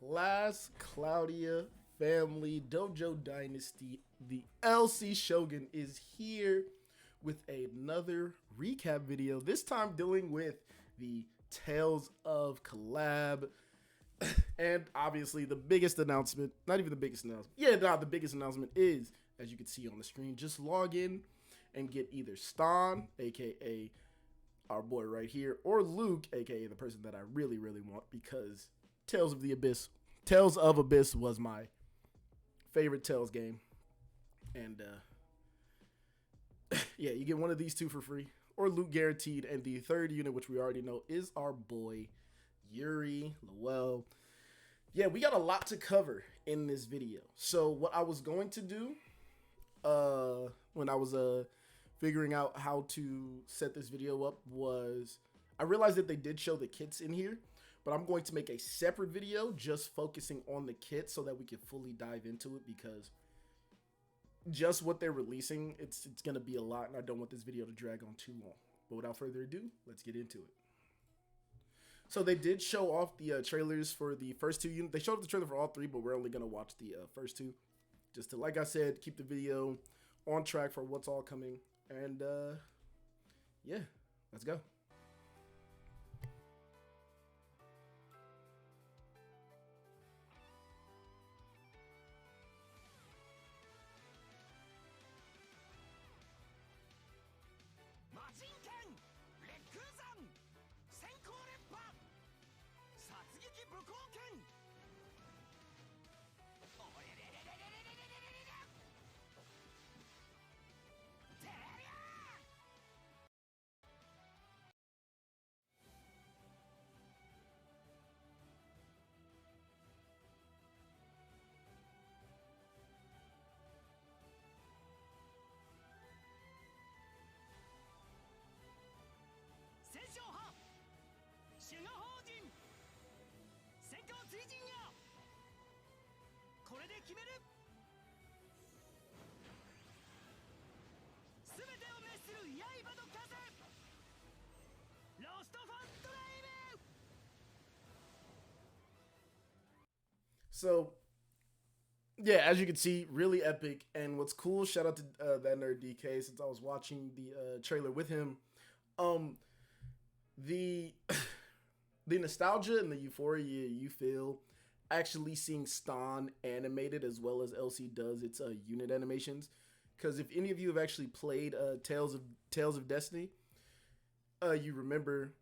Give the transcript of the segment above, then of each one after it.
Class Cloudia family Dojo Dynasty. The LC Shogun is here with another recap video. This time dealing with the Tales of Collab. And obviously the biggest announcement, not even the biggest announcement. Yeah, the biggest announcement is, as you can see on the screen, just log in and get either Stan, aka our boy right here, or Luke, aka the person that I really want, because Tales of Abyss was my favorite Tales game. And yeah, you get one of these two for free, or loot guaranteed. And the third unit, which we already know, is our boy Yoooo We. Yeah, we got a lot to cover in this video. So what I was going to do when I was figuring out how to set this video up was, I realized that they did show the kits in here, but I'm going to make a separate video just focusing on the kits so that we can fully dive into it, because just what they're releasing, it's going to be a lot, and I don't want this video to drag on too long. But without further ado, let's get into it. So they did show off the trailers for the first two units. They showed off the trailer for all three, but we're only going to watch the first two, just to, like I said, keep the video on track for what's all coming. And yeah, let's go. So yeah, as you can see, really epic. And what's cool, shout out to that nerd DK, since I was watching the trailer with him. The the nostalgia and the euphoria you feel actually seeing Stan animated, as well as LC does its unit animations. Because if any of you have actually played Tales of Destiny, you remember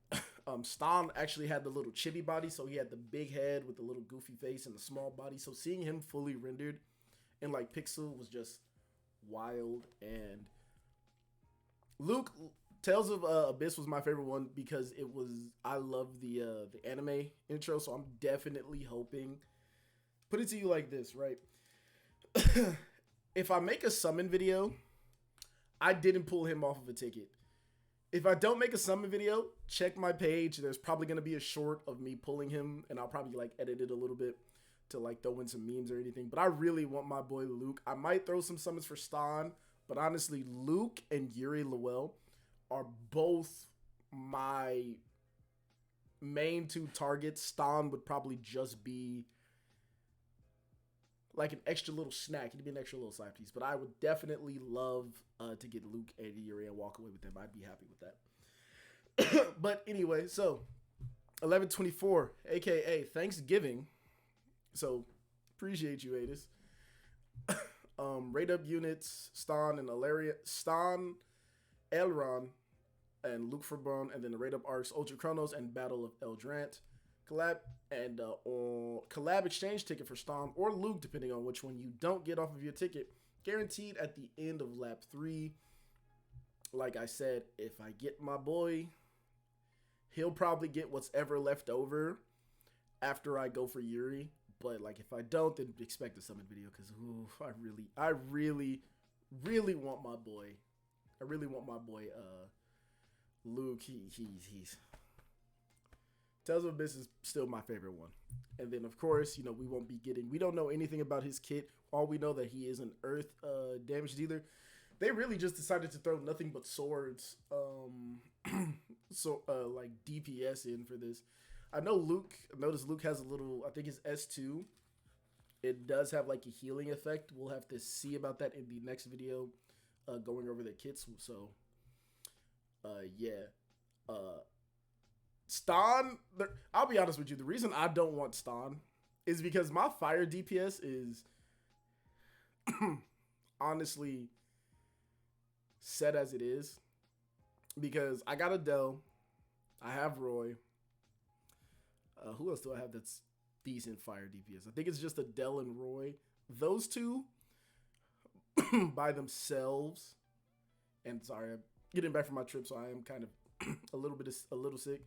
Stan actually had the little chibi body, so he had the big head with the little goofy face and the small body. So seeing him fully rendered in like pixel was just wild. And Luke, Tales of Abyss was my favorite one because I love the anime intro, so I'm definitely hoping. Put it to you like this, right? If I make a summon video, I didn't pull him off of a ticket. If I don't make a summon video, check my page. There's probably going to be a short of me pulling him, and I'll probably like edit it a little bit to like throw in some memes or anything. But I really want my boy Luke. I might throw some summons for Stan, but honestly, Luke and Yoooo We are both my main two targets. Stan would probably just be like an extra little snack. It'd be an extra little side piece. But I would definitely love to get Luke and Yoooo and walk away with them. I'd be happy with that. But anyway, so 11/24, aka Thanksgiving. So appreciate you, Adis. Rate up units, Stan, Elron, and Luke Fabron, and then the rate up arcs Ultra Chronos and Battle of Eldrant. Collab and collab exchange ticket for Stan or Luke, depending on which one you don't get off of your ticket, guaranteed at the end of lap 3. Like I said, if I get my boy, he'll probably get what's ever left over after I go for Yoooo. But like if I don't, then expect a summon video, because I really want my boy. I really want my boy Luke. He's Tales of Abyss is still my favorite one. And then of course, we don't know anything about his kit. All we know that he is an earth damage dealer. They really just decided to throw nothing but swords like DPS in for this. I know Luke. I noticed Luke has a little. I think it's S2. It does have like a healing effect. We'll have to see about that in the next video, going over the kits. So, yeah. Ston. I'll be honest with you. The reason I don't want Ston is because my fire DPS is honestly set as it is. Because I got Adel, I have Roy. Who else do I have that's decent fire DPS? I think it's just Adel and Roy. Those two by themselves. And sorry, I'm getting back from my trip, so I am kind of a little sick.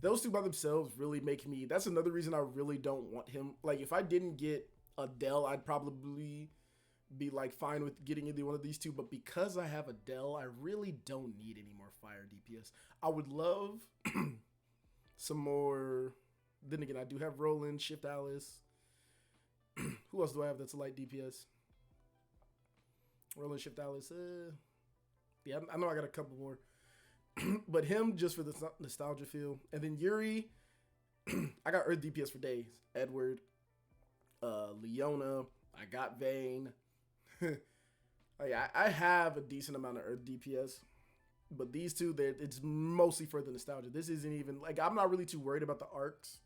Those two by themselves really make me. That's another reason I really don't want him. Like if I didn't get Adel, I'd probably be like fine with getting either one of these two, but because I have Adel, I really don't need any more fire DPS. I would love some more. Then again, I do have Roland, Shift Alice. Who else do I have that's a light DPS? Roland, Shift Alice. Yeah, I know I got a couple more. But him just for the nostalgia feel. And then Yuri, I got Earth DPS for days. Edward, Leona, I got Vayne. Like, I have a decent amount of Earth DPS, but these two, it's mostly for the nostalgia. This isn't even, like, I'm not really too worried about the arcs,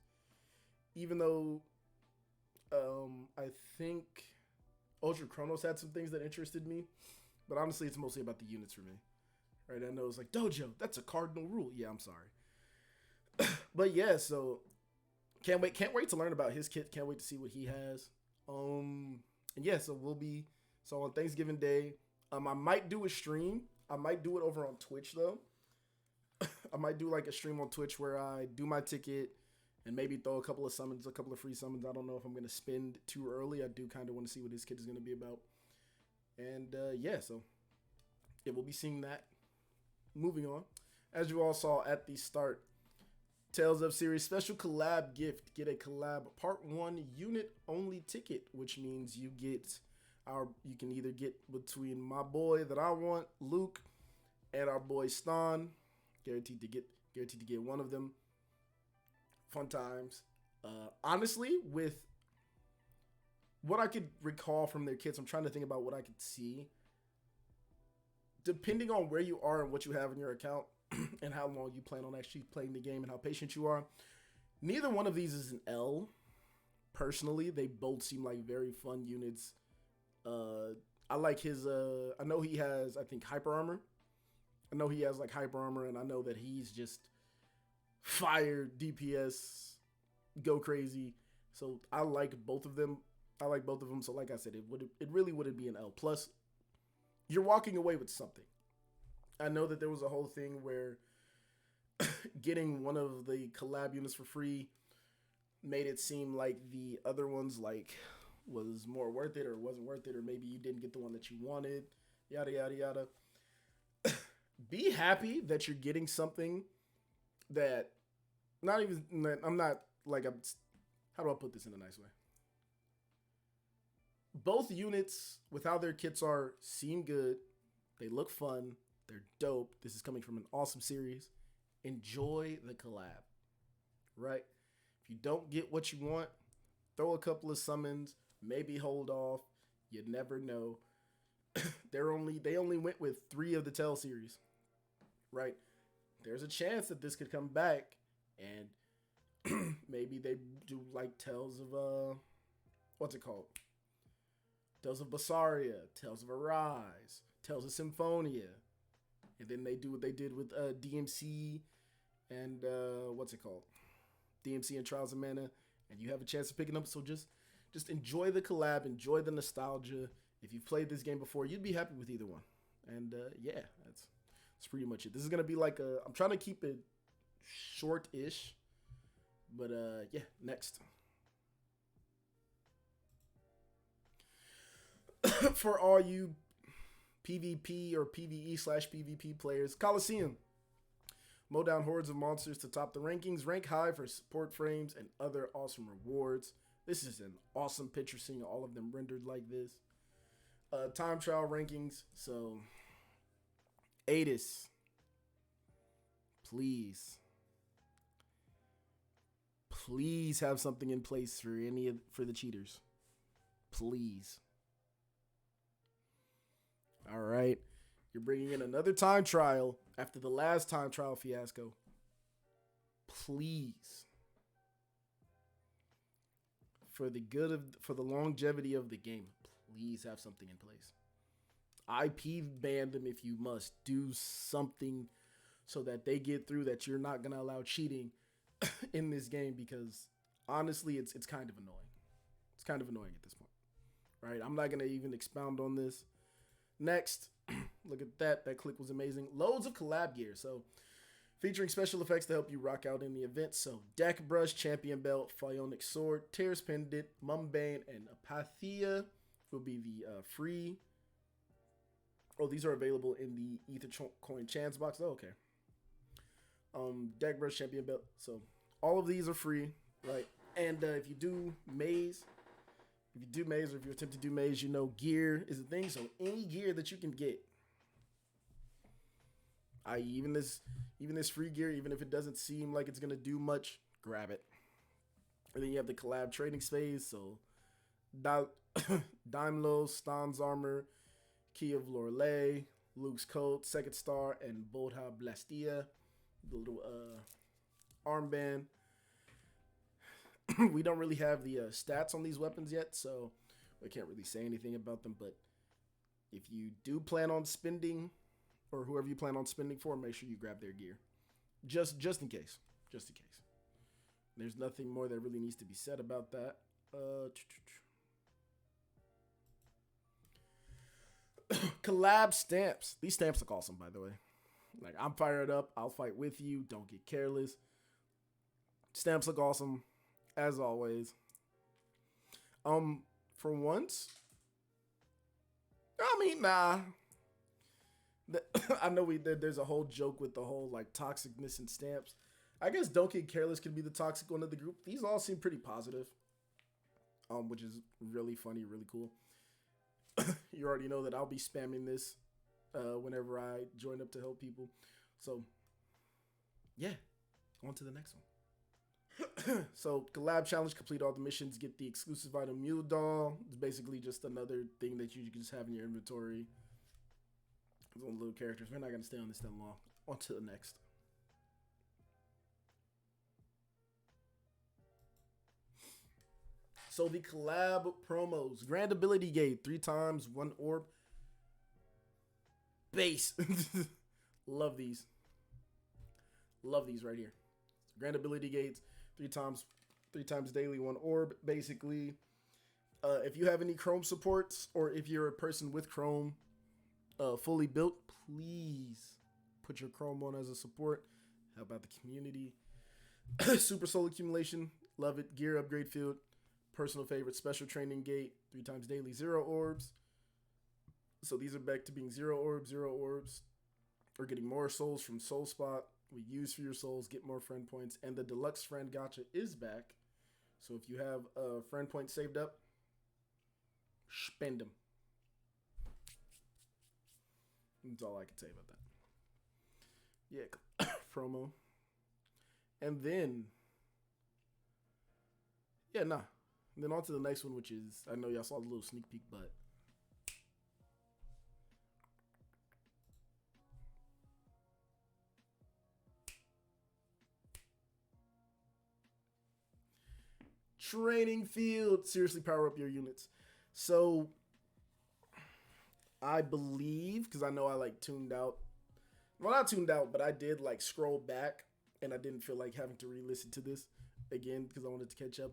even though I think Ultra Chronos had some things that interested me, but honestly, it's mostly about the units for me. Right? I know it's like, Dojo, that's a cardinal rule. Yeah, I'm sorry. But yeah, so can't wait to learn about his kit. Can't wait to see what he has. And yeah, so on Thanksgiving Day, I might do a stream. I might do it over on Twitch though. I might do like a stream on Twitch where I do my ticket and maybe throw a couple of summons, a couple of free summons. I don't know if I'm gonna spend too early. I do kind of want to see what his kit is gonna be about. And yeah, so it will be seeing that. Moving on, as you all saw at the start, Tales of Series special collab gift. Get a collab part 1 unit only ticket, which means you can either get between my boy that I want, Luke, and our boy Ston. Guaranteed to get one of them. Fun times. Honestly, with what I could recall from their kits, I'm trying to think about what I could see. Depending on where you are and what you have in your account and how long you plan on actually playing the game and how patient you are, neither one of these is an L. Personally, they both seem like very fun units. I like his, I know he has, I think, hyper armor. I know he has like hyper armor, and I know that he's just fire DPS, go crazy. So I like both of them. So like I said, it really wouldn't be an L. Plus, you're walking away with something. I know that there was a whole thing where getting one of the collab units for free made it seem like the other ones like was more worth it or wasn't worth it, or maybe you didn't get the one that you wanted, yada, yada, yada. Be happy that you're getting something that how do I put this in a nice way? Both units, with how their kits are, seem good. They look fun. They're dope. This is coming from an awesome series. Enjoy the collab, right? If you don't get what you want, throw a couple of summons, maybe hold off. You never know. They only went with 3 of the Tell series, right? There's a chance that this could come back, and maybe they do like Tales of what's it called? Tales of Basaria, Tales of Arise, Tales of Symphonia, and then they do what they did with DMC and what's it called? DMC and Trials of Mana, and you have a chance of picking up. So just enjoy the collab, enjoy the nostalgia. If you've played this game before, you'd be happy with either one. And yeah, that's pretty much it. This is gonna be like I'm trying to keep it short-ish, but yeah, next. For all you PvP or PvE/PvP players, Coliseum. Mow down hordes of monsters to top the rankings. Rank high for support frames and other awesome rewards. This is an awesome picture, seeing all of them rendered like this. Time trial rankings. So, Adis, please please have something in place for the cheaters. Please. All right. You're bringing in another time trial after the last time trial fiasco. Please. For the longevity of the game, please have something in place. IP ban them if you must. Do something so that they get through that you're not going to allow cheating in this game, because honestly, it's kind of annoying. It's kind of annoying at this point. Right? I'm not going to even expound on this. Next, look at that. That click was amazing. Loads of collab gear. So, featuring special effects to help you rock out in the event. So, deck brush, champion belt, Phionic sword, Tears pendant, Mumbane, and Apathia will be the free. Oh, these are available in the Ether Coin Chance box. Oh, okay. Deck brush, champion belt. So, all of these are free, right? And if you do maze, or if you attempt to do maze, you know gear is a thing. So, any gear that you can get, i.e. even this free gear, even if it doesn't seem like it's gonna do much, grab it. And then you have the collab trading space. So Daimlo, Stan's armor, Key of Lorelei, Luke's coat, Second Star, and Bodha Blastia, the little armband. We don't really have the stats on these weapons yet, so I can't really say anything about them. But if you do plan on spending, or whoever you plan on spending for, make sure you grab their gear. Just in case. Just in case. There's nothing more that really needs to be said about that. Collab stamps. These stamps look awesome, by the way. Like, I'm fired up. I'll fight with you. Don't get careless. Stamps look awesome, as always. For once, I mean, nah. I know there's a whole joke with the whole like toxicness in stamps. I guess Don't Get Careless could be the toxic one of the group. These all seem pretty positive, which is really funny, really cool. You already know that I'll be spamming this whenever I join up to help people. So, yeah, on to the next one. So, collab challenge, complete all the missions, get the exclusive item Mule Doll. It's basically just another thing that you can just have in your inventory. Those little characters. We're not going to stay on this that long. On to the next. So the collab promos. Grand ability gate. 3 times, 1 orb. Base. Love these. Love these right here. Grand ability gates. 3 times daily, 1 orb. Basically, if you have any Chrome supports, or if you're a person with Chrome fully built, please put your Chrome on as a support. Help out the community. Super soul accumulation. Love it. Gear upgrade field. Personal favorite, special training gate, 3 times daily, 0 orbs. So these are back to being 0 orbs, or getting more souls from Soul Spot. We use for your souls, get more friend points, and the deluxe friend gacha is back. So if you have a friend point saved up, spend them. That's all I can say about that. Yeah, promo. And then, yeah, nah. And then on to the next one, which is, I know y'all saw the little sneak peek, but training field. Seriously, power up your units. So I believe, because I know I like tuned out. Well, not tuned out, but I did like scroll back, and I didn't feel like having to re-listen to this again because I wanted to catch up.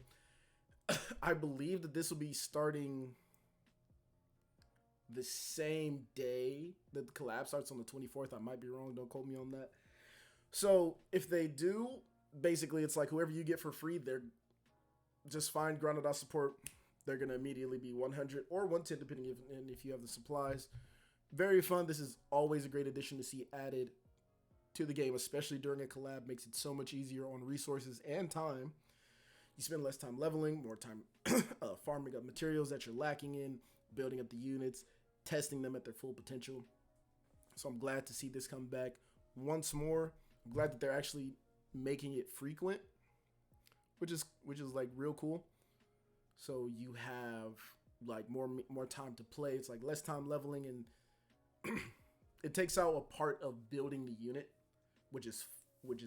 I believe that this will be starting the same day that the collab starts, on the 24th. I might be wrong. Don't quote me on that. So if they do, basically it's like whoever you get for free, they're just find Granada support. They're going to immediately be 100 or 110, depending if you have the supplies. Very fun. This is always a great addition to see added to the game, especially during a collab. Makes it so much easier on resources and time. You spend less time leveling, more time farming up materials that you're lacking in, building up the units, testing them at their full potential. So I'm glad to see this come back once more. I'm glad that they're actually making it frequent, which is like real cool. So you have like more time to play. It's like less time leveling, and it takes out a part of building the unit, which is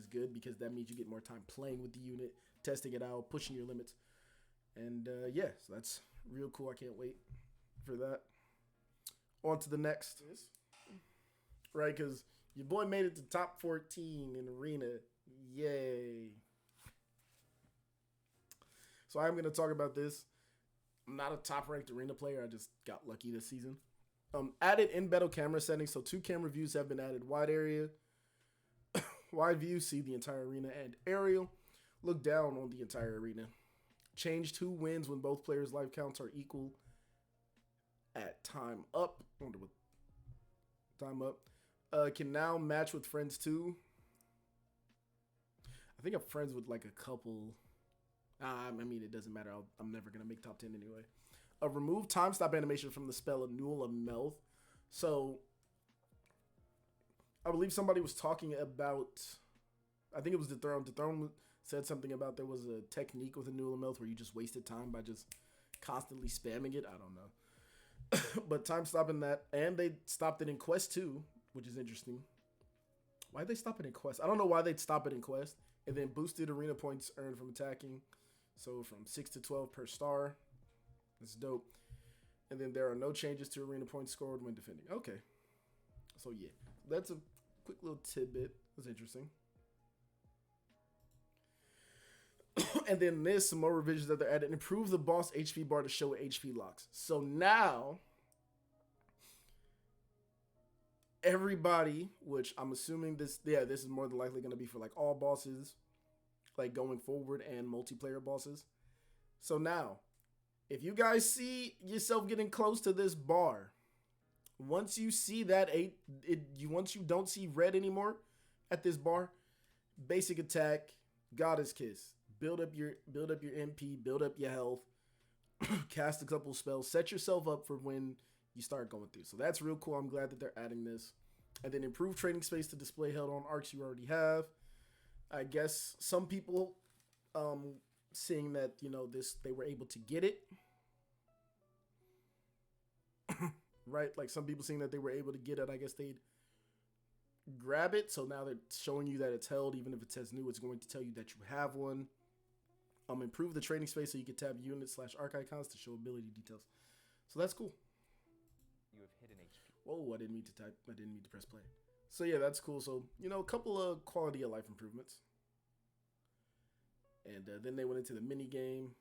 good because that means you get more time playing with the unit, testing it out, pushing your limits. And yeah, so that's real cool. I can't wait for that. On to the next. Right, because your boy made it to top 14 in Arena. Yay. So I'm going to talk about this. I'm not a top-ranked Arena player. I just got lucky this season. Added in-battle camera settings. So 2 camera views have been added. Wide area. Wide view, see the entire arena. And aerial, look down on the entire arena. Change who wins when both players' life counts are equal at time up. I wonder what time up. Can now match with friends too. I think I'm friends with like a couple. I mean, it doesn't matter. I'm never going to make top 10 anyway. Remove time stop animation from the spell Yoooo We. So, I believe somebody was talking about, I think it was Dethrone. Dethrone said something about there was a technique with a Yoooo We where you just wasted time by just constantly spamming it. I don't know. But time stopping that. And they stopped it in Quest 2, which is interesting. Why'd they stop it in Quest? I don't know why they'd stop it in Quest. And then boosted arena points earned from attacking. So from 6 to 12 per star. That's dope. And then there are no changes to arena points scored when defending. Okay. So yeah, that's a quick little tidbit. That's interesting. And then there's some more revisions that they're added. Improve the boss HP bar to show HP locks. So now, everybody, which I'm assuming this is more than likely going to be for like all bosses, like going forward and multiplayer bosses. So now, if you guys see yourself getting close to this bar, once you see that once you don't see red anymore at this bar, basic attack, Goddess Kiss. Build up your MP, build up your health, cast a couple spells, set yourself up for when you start going through. So that's real cool. I'm glad that they're adding this. And then improve trading space to display held on arcs you already have. I guess some people seeing that, they were able to get it. Right? Like some people seeing that they were able to get it, I guess they'd grab it. So now they're showing you that it's held. Even if it says new, it's going to tell you that you have one. Improve the trading space so you can tap unit/arc icons to show ability details. So that's cool. You have hidden HP. Whoa, I didn't mean to type. I didn't mean to press play. So yeah, that's cool. So, a couple of quality of life improvements. And then they went into the mini game.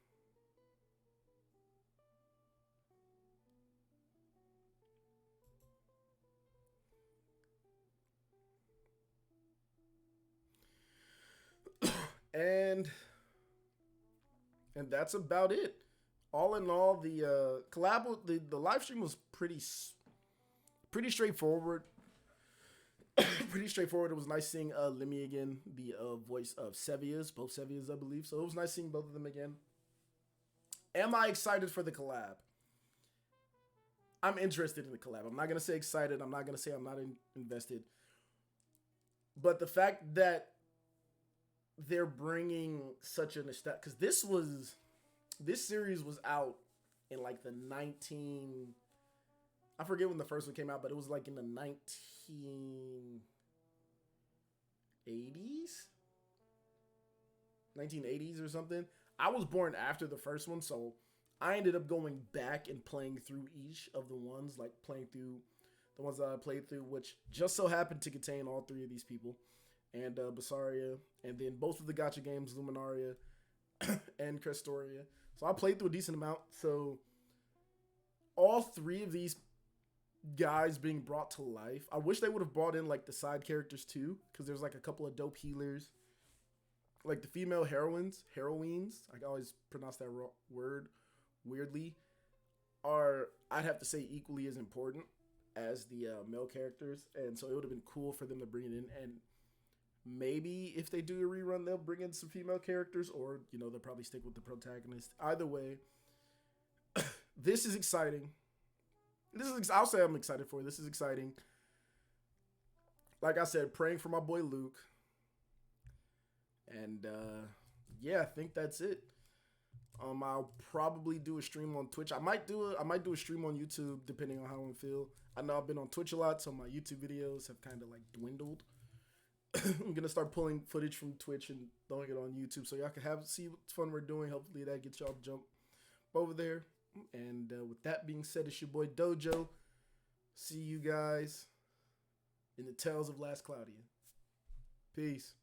And that's about it. All in all, the collab, the live stream was pretty straightforward. Pretty straightforward. It was nice seeing Lemmy again, the voice of Sevias, both Sevias, I believe. So it was nice seeing both of them again. Am I excited for the collab? I'm interested in the collab. I'm not gonna say excited. I'm not gonna say I'm not invested. But the fact that they're bringing such an aesthetic, because this series was out in like the I forget when the first one came out, but it was like in the 1980s or something. I was born after the first one, so I ended up going back and playing through each of the ones, like playing through the ones that I played through, which just so happened to contain all 3 of these people. And Basaria, and then both of the gacha games, Luminaria and Crestoria. So I played through a decent amount. So all 3 of these guys being brought to life. I wish they would have brought in like the side characters too, because there's like a couple of dope healers. Like the female heroines, I always pronounce that word weirdly, are, I'd have to say, equally as important as the male characters. And so it would have been cool for them to bring it in. And maybe if they do a rerun, they'll bring in some female characters, or, they'll probably stick with the protagonist. Either way, this is exciting. I'll say I'm excited for it. This is exciting. Like I said, praying for my boy Luke. And yeah, I think that's it. I'll probably do a stream on Twitch. I might do a stream on YouTube depending on how I feel. I know I've been on Twitch a lot, so my YouTube videos have kind of like dwindled. I'm gonna start pulling footage from Twitch and throwing it on YouTube so y'all can see what fun we're doing. Hopefully that gets y'all to jump over there. And with that being said, it's your boy Dojo. See you guys in the Tales of Last Cloudia. Peace.